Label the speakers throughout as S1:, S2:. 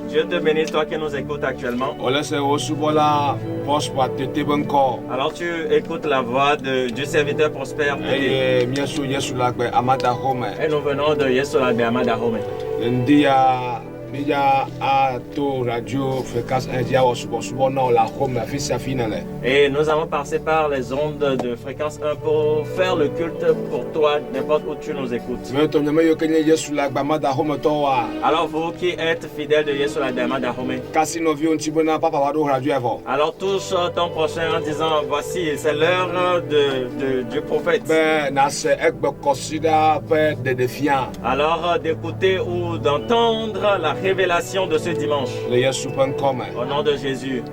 S1: Dieu te bénisse, toi qui nous écoutes actuellement. Alors tu écoutes la voix du serviteur prospère. Et nous venons de Yesola de Amadahome. Et nous avons passé par les ondes de fréquence 1 pour faire le culte pour toi, n'importe où tu nous écoutes. Alors vous qui êtes fidèles de Yesola de Amadahome, alors touche ton prochain en disant voici, c'est l'heure du prophète. Alors d'écouter ou d'entendre la révélation de ce dimanche. Au nom de Jésus.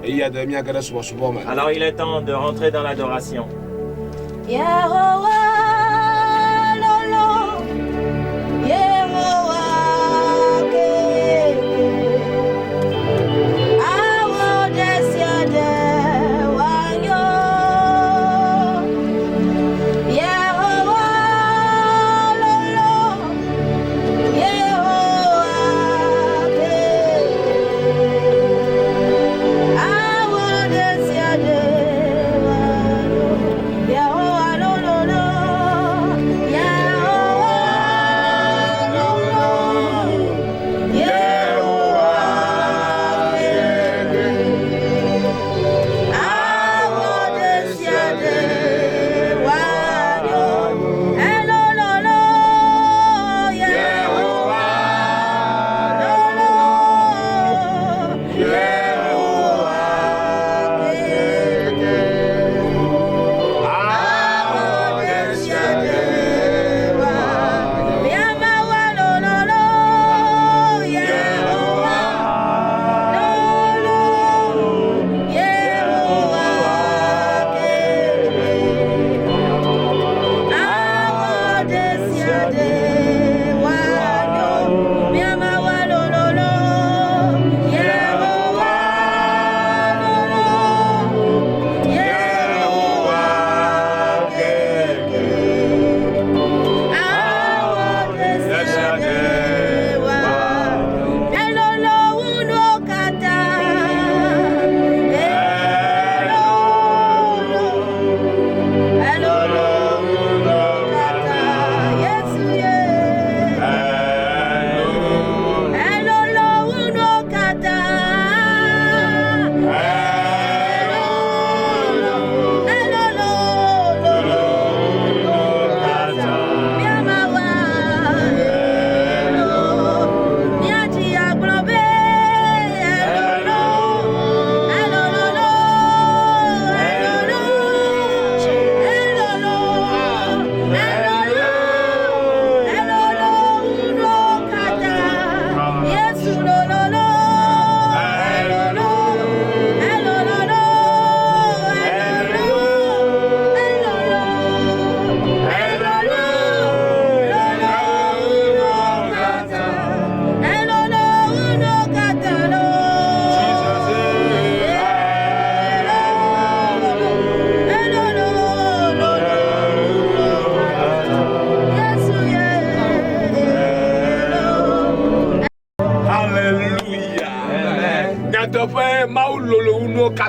S1: Alors il est temps de rentrer dans l'adoration.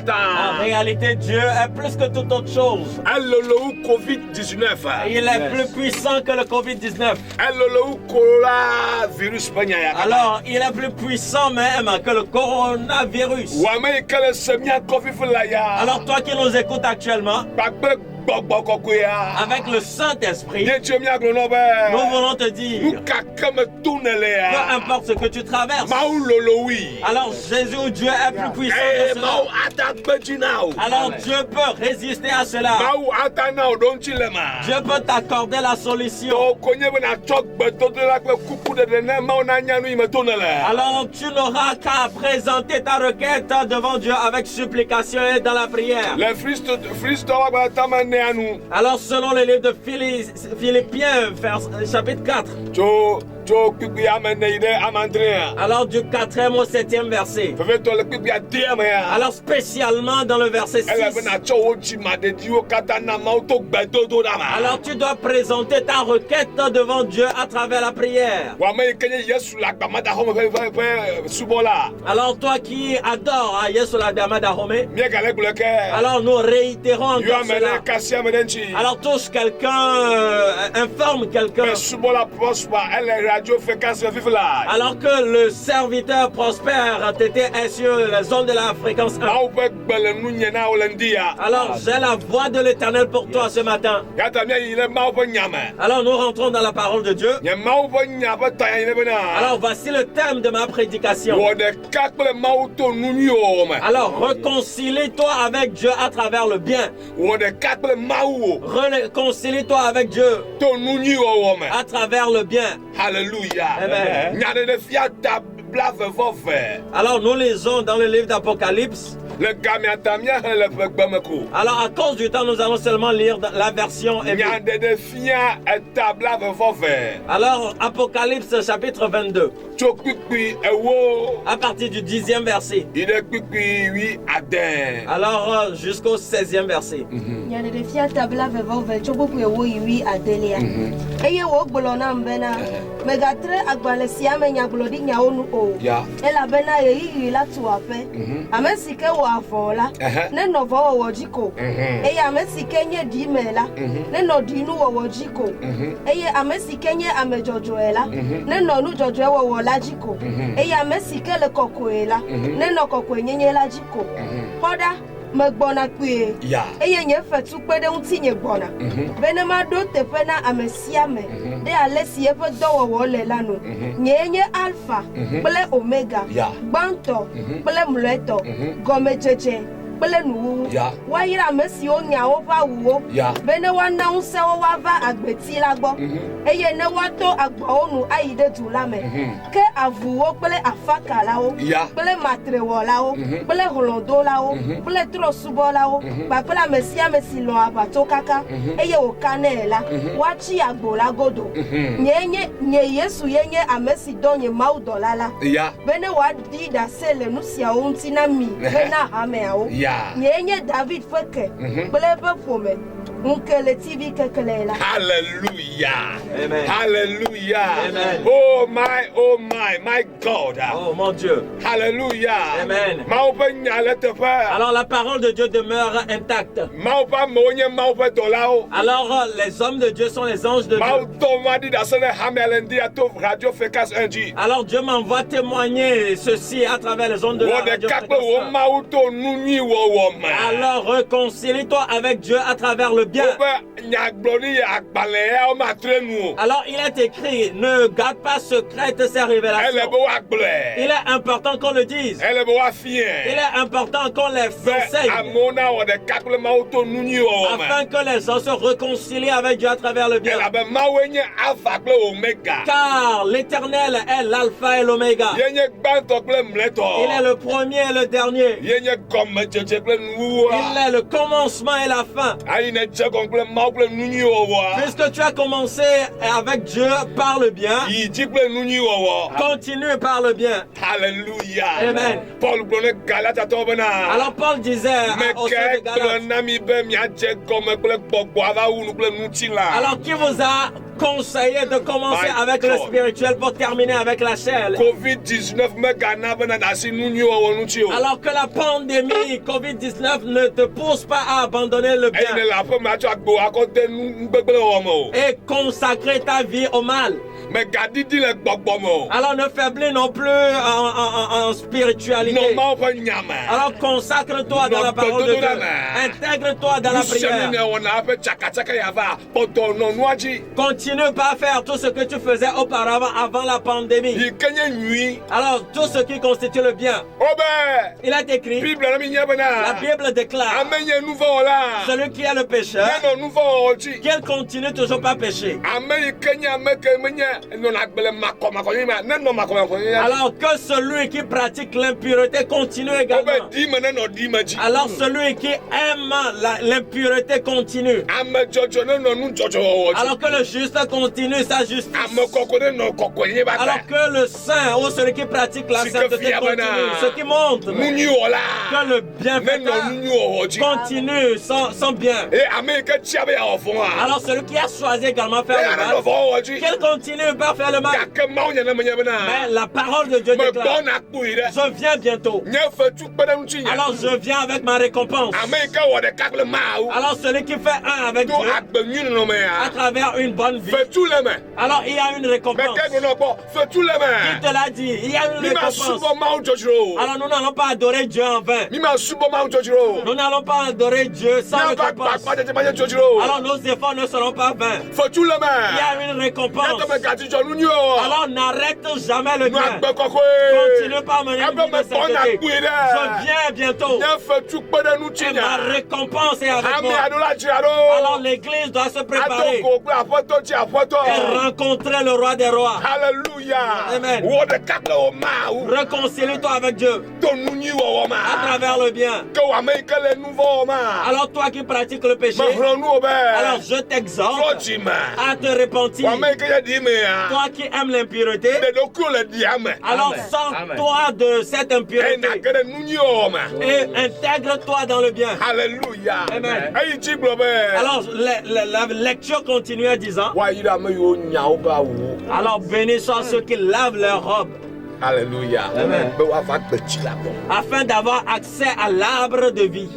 S1: En réalité, Dieu est plus que toute autre chose. Il est plus puissant que le Covid-19. Alors, il est plus puissant même que le coronavirus. Alors, toi qui nous écoutes actuellement, avec le Saint-Esprit, nous voulons te dire, peu importe ce que tu traverses, alors Jésus, Dieu est plus puissant que cela. Alors Dieu peut résister à cela. Dieu peut t'accorder la solution. Alors tu n'auras qu'à présenter ta requête devant Dieu avec supplication et dans la prière. Alors selon le livre de Philippiens, chapitre 4, Alors du 4e au 7e verset. Alors spécialement dans le verset 6. Alors tu dois présenter ta requête devant Dieu à travers la prière. Alors toi qui adores Yesu la Dama Dahome, alors nous réitérons encore cela. Alors touche quelqu'un, informe quelqu'un. Alors que le serviteur prospère t'était sur les ondes de la fréquence 1. Alors j'ai la voix de l'Éternel pour toi ce matin. Alors nous rentrons dans la parole de Dieu. Alors voici le thème de ma prédication. Alors réconcilie-toi avec Dieu à travers le bien. Réconcilie-toi avec Dieu à travers le bien.
S2: Alléluia.
S1: Amen. Alors nous lisons dans le livre d'Apocalypse. Alors à cause du temps, nous allons seulement lire la version hébreu. Alors Apocalypse chapitre 22. À partir du 10e verset. Alors jusqu'au 16e verset.
S3: Avola ne no vo wojiko eye amesikenye di mela ne no di nu wojiko eye amesikenye amejojoela ne no nu jojoe wo lajiko eye amesikele kokoela ne no kokwenyenye lajiko hoda megbona kwe eye nye fetu pede untinye gbona bene ma do tepe na amesiame de alesi efe dowo le lanu nye alpha ple omega gbanto ple mleto gomejeje ple nuwu wa yira mesi onya wo va wuwo bene wa na unse wo wa va agbeti lagbo eye ne wa to agbo onu ayide dulame ke avuwo ple afaka lawo ple matrewo lawo ple holondo lawo ple trosubo lawo ba ple mesi lo abato kaka eye o kanela wa chi agbo lagodo nye Yesu yenye amesi donye maudolala bene wa di da sele nusia unti na mi bena hame awo nyenye David feke blebe fome unkele TV kekelela.
S2: Hallelujah.
S1: Amen.
S2: Hallelujah.
S1: Amen.
S2: Oh my God.
S1: Oh mon Dieu.
S2: Hallelujah.
S1: Amen.
S2: Alors
S1: la parole de Dieu demeure intacte. Alors les hommes de Dieu sont les anges de Dieu. Alors Dieu m'envoie témoigner ceci à travers les ondes de la radio. Alors réconcilie-toi avec Dieu à travers le bien. Alors il est écrit, ne garde pas secrète ces révélations. Il est important qu'on le dise. Il est important qu'on les enseigne. Afin que les gens se réconcilient avec Dieu à travers le bien. Car l'Éternel est l'alpha et l'oméga. Il est le premier et le dernier. Il est le commencement et la fin. Puisque tu as commencé avec Dieu par le bien, continue par le bien.
S2: Alléluia.
S1: Amen. Alors Paul disait au sein de Galates, alors qui vous a conseillé de commencer avec le spirituel pour terminer avec la chair? Alors que la pandémie Covid-19 ne te pousse pas à abandonner le bien et consacrer ta vie au mal. Alors ne faiblis non plus en spiritualité. Alors consacre-toi dans la parole de Dieu. Intègre-toi dans la prière. Continue pas à faire tout ce que tu faisais auparavant avant la pandémie. Alors tout ce qui constitue le bien. Il est écrit, la Bible déclare, celui qui a le pécheur, qu'il continue toujours pas pécher. Alors que celui qui pratique l'impureté continue également. Alors celui qui aime l'impureté continue. Alors que le juste continue sa justice. Alors que le saint ou celui qui pratique la sainteté continue. Ce qui montre que le bienfaiteur continue son bien. Alors celui qui a choisi également faire le mal, qu'il continue par faire le mal. Mais la parole de Dieu déclare, je viens bientôt. Alors je viens avec ma récompense. Alors celui qui fait un avec Dieu à travers une bonne vie, alors il y a une récompense. Qui te l'a dit? Il y a une récompense. Alors nous n'allons pas adorer Dieu en vain. Nous n'allons pas adorer Dieu sans récompense. Alors nos efforts ne seront pas vains. Il y a une récompense. Alors n'arrête jamais le bien. Continue pas à mener une vie de sainteté. Je viens bientôt. Et ma récompense est avec moi. Alors l'église doit se préparer et rencontrer le roi des rois.
S2: Alléluia.
S1: Amen. Réconcilie-toi avec Dieu à travers le bien. Alors toi qui pratiques le péché, alors je t'exhorte à te repentir. Toi qui aimes l'impureté, alors sors-toi de cette impureté et intègre-toi dans le bien.
S2: Alléluia.
S1: Amen. Alors la lecture continue en disant, alors bénis soient ceux qui lavent leurs robes.
S2: Alléluia.
S1: Amen. Afin d'avoir accès à l'arbre de vie.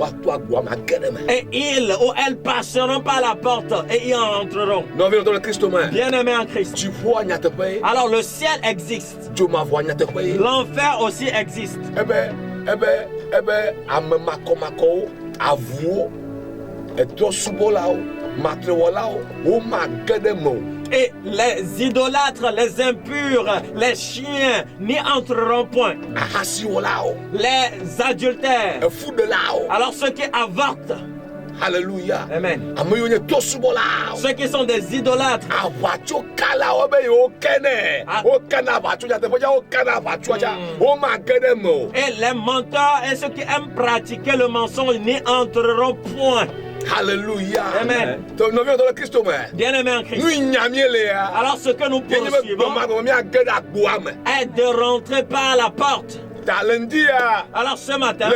S1: Et ils ou elles passeront par la porte et y entreront. Bien-aimés en Christ. Alors le ciel existe. L'enfer aussi existe. Et les idolâtres, les impurs, les chiens n'y entreront point. Les adultères, alors ceux qui avortent.
S2: Alléluia.
S1: Amen. Ceux qui sont des idolâtres. Et les menteurs et ceux qui aiment pratiquer le mensonge n'y entreront point.
S2: Alléluia.
S1: Amen. Bien-aimé en Christ. Alors ce que nous poursuivons est de rentrer par la porte. Alors ce matin,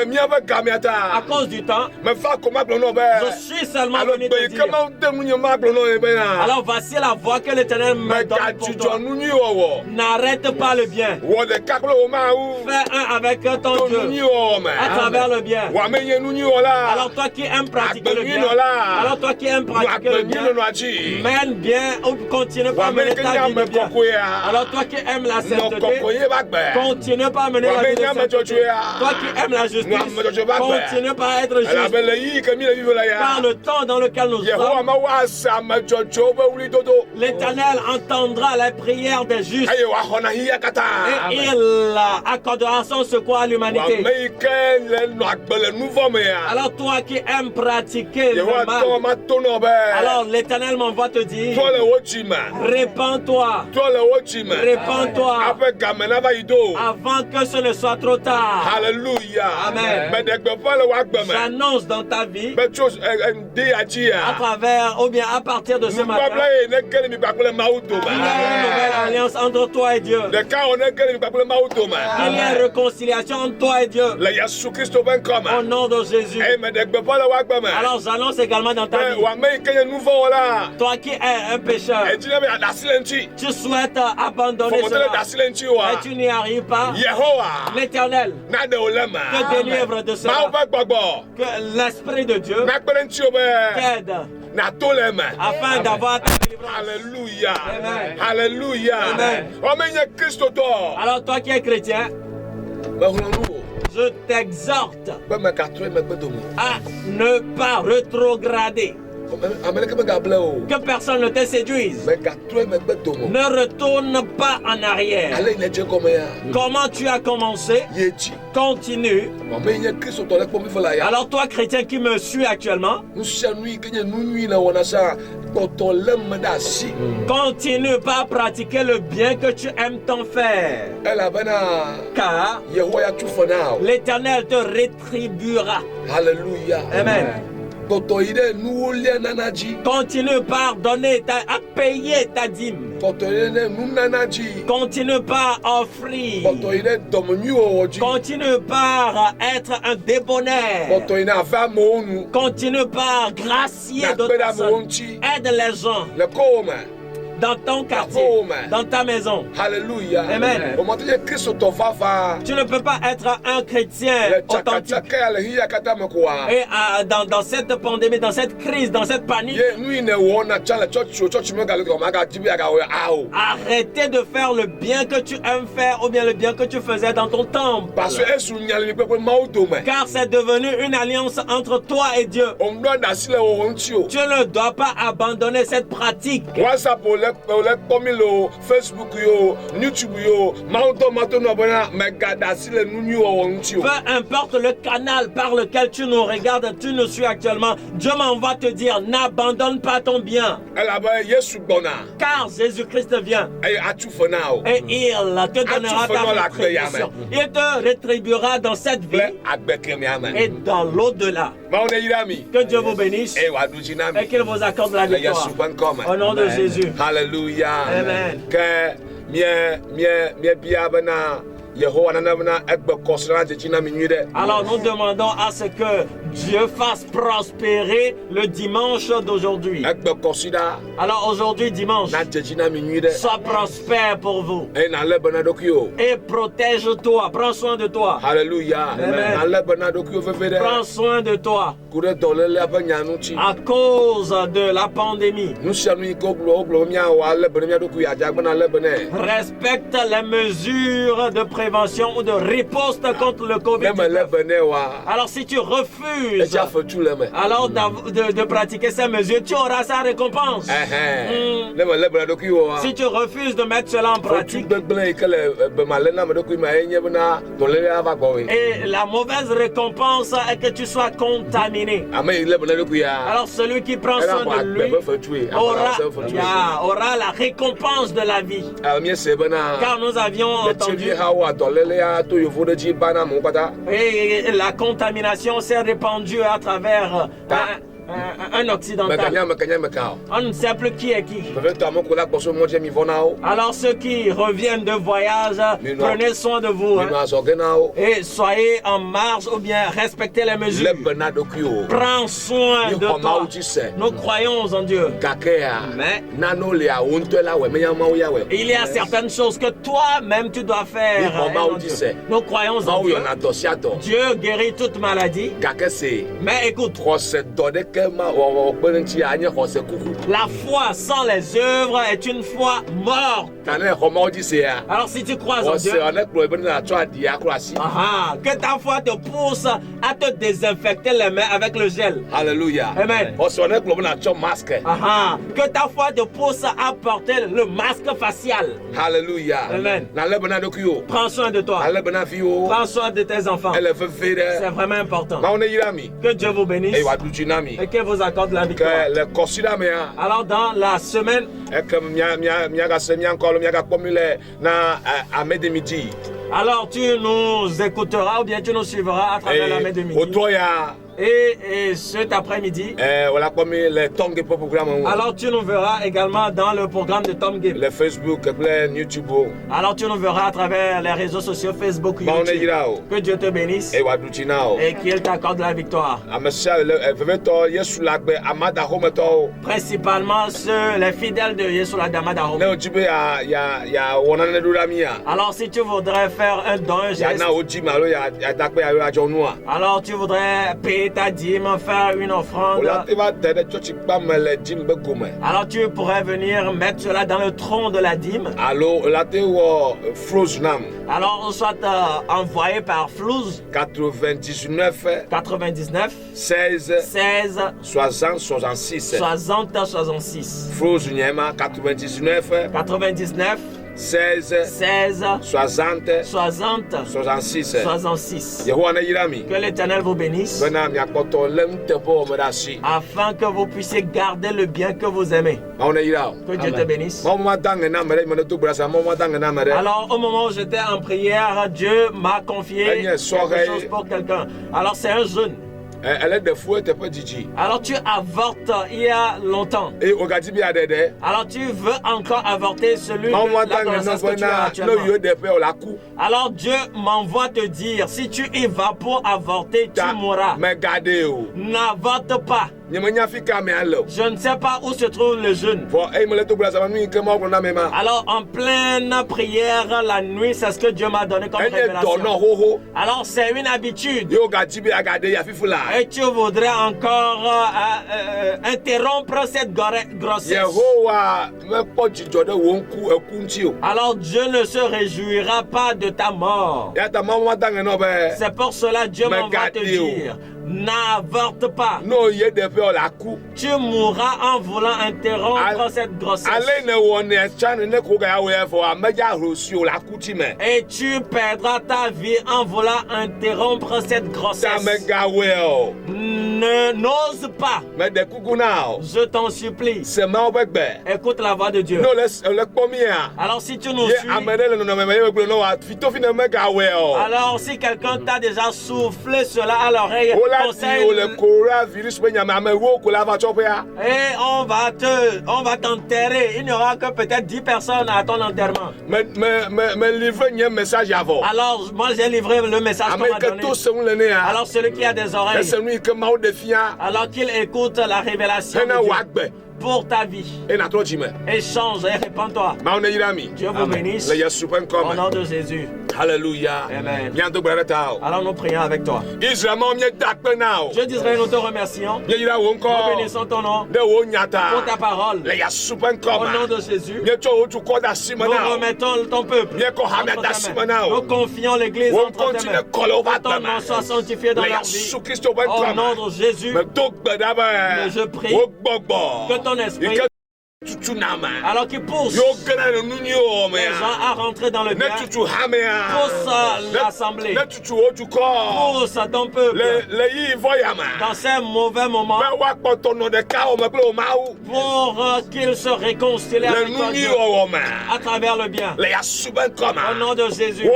S1: à cause du temps, je suis seulement venu te dire. Alors voici la voie que l'Éternel me donne pour toi. N'arrête pas le bien. Fais un avec ton Dieu à travers le bien. Alors toi qui aimes pratiquer le bien, alors toi qui aimes pratiquer le bien, mène bien ou continue pas à mener ta vie de bien. Alors toi qui aimes la sainteté, continue pas à mener la vie. Toi qui aimes la justice, continue pas à être juste. Par le temps dans lequel nous sommes, l'Éternel entendra les prières des justes et il accordera son secours à l'humanité. Alors toi qui aimes pratiquer le mal, alors l'Éternel m'envoie te dire, répands-toi, répands-toi avant que ce ne soit trop tard.
S2: Alléluia.
S1: Amen. J'annonce dans ta vie à travers ou bien à partir de ce matin, il y a une nouvelle alliance entre toi et Dieu. Il y a une réconciliation entre toi et Dieu. Au nom de Jésus. Alors j'annonce également dans ta vie, toi qui es un pécheur, tu souhaites abandonner cela et tu n'y arrives pas. L'Éternel te délivre de cela. Que l'Esprit de Dieu t'aide afin d'avoir ta délivrance.
S2: Alléluia.
S1: Amen.
S2: Alléluia.
S1: Amen. Alors toi qui es chrétien, je t'exhorte à ne pas rétrograder. Que personne ne te séduise. Ne retourne pas en arrière. Comment tu as commencé, continue. Alors toi, chrétien qui me suis actuellement, continue pas à pratiquer le bien que tu aimes tant faire. Car l'Éternel te rétribuera.
S2: Alléluia.
S1: Amen. Continue par donner, à payer ta dîme. Continue par offrir. Continue par être un débonnaire. Continue par gracier d'autres personnes. Aide les gens. Dans ton quartier, dans ta maison.
S2: Alléluia.
S1: Amen. Tu ne peux pas être un chrétien authentique. Et dans cette pandémie, dans cette crise, dans cette panique, arrêtez de faire le bien que tu aimes faire ou bien le bien que tu faisais dans ton temple. Car c'est devenu une alliance entre toi et Dieu. Tu ne dois pas abandonner cette pratique.
S2: Facebook, YouTube,
S1: peu importe le canal par lequel tu nous regardes, tu nous suis actuellement, Dieu m'envoie te dire, n'abandonne pas ton bien. Car Jésus-Christ vient. Et il te donnera ta rétribution. Il te rétribuera dans cette vie et dans l'au-delà. Que Dieu vous bénisse et qu'il vous accorde la victoire. Au nom de Jésus.
S2: Alléluia.
S1: Amen. Alors nous demandons à ce que Dieu fasse prospérer le dimanche d'aujourd'hui. Alors aujourd'hui dimanche, sois prospère pour vous. Et protège-toi, prends soin de toi.
S2: Alléluia.
S1: Amen. Prends soin de toi. À cause de la pandémie. Respecte les mesures de prévention ou de riposte contre le Covid-19. Alors si tu refuses alors de pratiquer ces mesures, tu auras sa récompense. Si tu refuses de mettre cela en pratique, et la mauvaise récompense est que tu sois contaminé. Alors celui qui prend soin de lui aura la récompense de la vie. Car nous avions entendu et la contamination s'est répandue à travers un occidental. On ne sait plus qui est qui. Alors ceux qui reviennent de voyage, prenez soin de vous. Et soyez en marche ou bien respectez les mesures. Prends soin de toi. Nous croyons en Dieu. Mais il y a certaines choses que toi-même tu dois faire. Nous croyons en Dieu. Dieu guérit toute maladie. Mais écoute, la foi sans les œuvres est une foi morte. Alors si tu crois en Dieu, que ta foi te pousse à te désinfecter les mains avec le gel.
S2: Alléluia.
S1: Amen. Que ta foi te pousse à porter le masque facial.
S2: Alléluia.
S1: Amen. Prends soin de toi. Prends soin de tes enfants. C'est vraiment important. Que Dieu vous bénisse et que vous accorde la victoire. Alors dans la semaine, alors tu nous écouteras ou bien tu nous suivras à travers la main de midi. Et cet après-midi, alors tu nous verras également dans le programme de Tom Gibb.
S2: Le Facebook, YouTube.
S1: Alors tu nous verras à travers les réseaux sociaux Facebook, YouTube. Que Dieu te bénisse et qu'il t'accorde la victoire. Principalement les fidèles de Yeshua Damadahom. Alors si tu voudrais faire un don, un geste, alors tu voudrais payer payer ta dîme, faire une offrande. Alors tu pourrais venir mettre cela dans le tronc de la dîme. Alors on soit envoyé par Flouz
S2: 99 16 60 66 Flouz Nyema 99 16 60 66
S1: Que l'Éternel vous bénisse afin que vous puissiez garder le bien que vous aimez. Que Dieu te bénisse. Alors au moment où j'étais en prière, Dieu m'a confié quelque chose pour quelqu'un. Alors c'est un jeune. Alors tu avortes il y a longtemps. Alors tu veux encore avorter celui de la grossesse que tu as actuellement. Alors Dieu m'envoie te dire, si tu y vas pour avorter, tu mourras. N'avorte pas. Je ne sais pas où se trouve le jeune. Alors en pleine prière la nuit, c'est ce que Dieu m'a donné comme révélation. Alors c'est une habitude. Et tu voudrais encore interrompre cette grossesse. Alors Dieu ne se réjouira pas de ta mort. C'est pour cela Dieu m'envoie te dire, n'avorte pas. Tu mourras en voulant interrompre cette grossesse. Et tu perdras ta vie en voulant interrompre cette grossesse. N'ose pas. Je t'en supplie. Écoute la voix de Dieu. Alors si tu nous suis, alors si quelqu'un t'a déjà soufflé cela à l'oreille, et on va t'enterrer. Il n'y aura que peut-être 10 personnes à ton enterrement. Alors moi j'ai livré le message qu'on m'a donné. Alors celui qui a des oreilles, alors qu'il écoute la révélation de Dieu pour ta vie. Échange et répands-toi. Dieu vous bénisse. Au nom de Jésus.
S2: Alléluia.
S1: Amen.
S2: Alors
S1: nous prions avec toi. Dieu d'Israël, nous te remercions. Nous bénissons ton nom pour ta parole. Au nom de Jésus, nous remettons ton peuple entre ta main. Nous confions l'église entre tes mains. Que ton nom soit sanctifié dans leur vie. Au nom de Jésus, je prie que ton esprit, alors qu'il pousse les gens à rentrer dans le bien, pousse l'assemblée, pousse ton peuple dans ces mauvais moments pour qu'ils se réconcilient avec toi, Dieu, à travers le bien. Au nom de Jésus.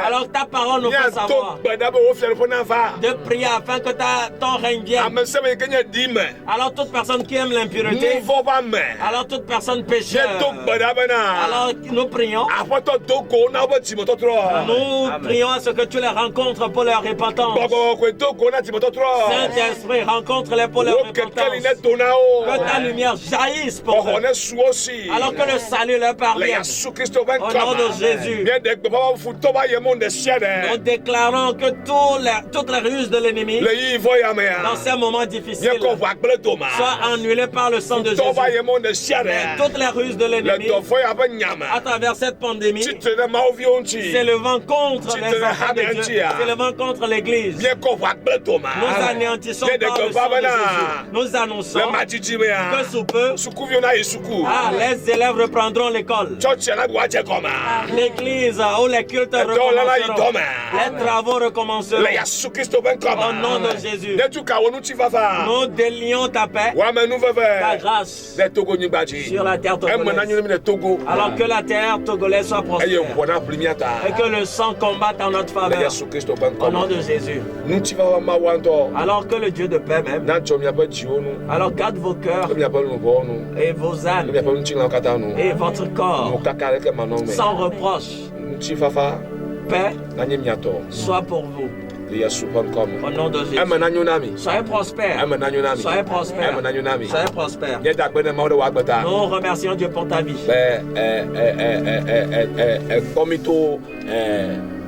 S1: Alors ta parole nous fait savoir de prier afin que ton règne vienne. Alors toute personne qui aime l'impureté, alors toute personne pécheur, alors nous prions, nous prions à ce que tu les rencontres pour leur repentance. Saint-Esprit, rencontre-les pour leur repentance. Que ta lumière jaillisse pour eux, alors que le salut leur parvienne. Au nom de Jésus, nous déclarons que toutes les ruses de l'ennemi dans ces moments difficiles soient annulées par le sang de Jésus. Toutes les ruses de l'ennemi à travers cette pandémie s'élevant contre les enfants de Dieu, s'élevant contre l'église, nous anéantissons par le sang de Jésus. Nous annonçons que sous peu, les élèves reprendront l'école, l'église où les cultes recommenceront, les travaux recommenceront. Au nom de Jésus, nous délions ta paix, ta grâce sur la terre togolaise. Alors que la terre togolaise soit prospère et que le sang combatte en notre faveur. Au nom de Jésus. Alors que le Dieu de paix même, alors garde vos cœurs et vos âmes et votre corps sans reproche. Paix soit pour vous. Au nom de Jésus. Soyez prospères. Soyez prospères. Soyez prospères. Nous remercions Dieu pour ta vie.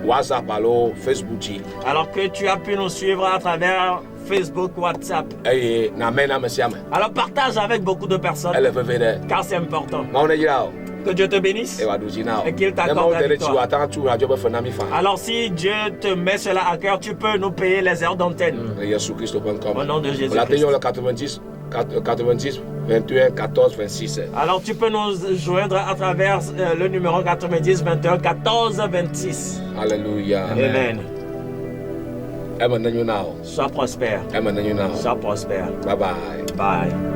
S2: WhatsApp, alors Facebook.
S1: Alors que tu as pu nous suivre à travers Facebook, WhatsApp. Alors partage avec beaucoup de personnes. Car c'est important. Que Dieu te bénisse et qu'il t'accorde la victoire. Alors si Dieu te met cela à cœur, tu peux nous payer les heures d'antenne. Au nom de Jésus-Christ.
S2: 90 21 14 26.
S1: Alors tu peux nous joindre à travers le numéro 90 21 14 26.
S2: Alléluia.
S1: Amen. Sois prospère.
S2: Amen.
S1: Sois prospère.
S2: Bye bye.
S1: Bye.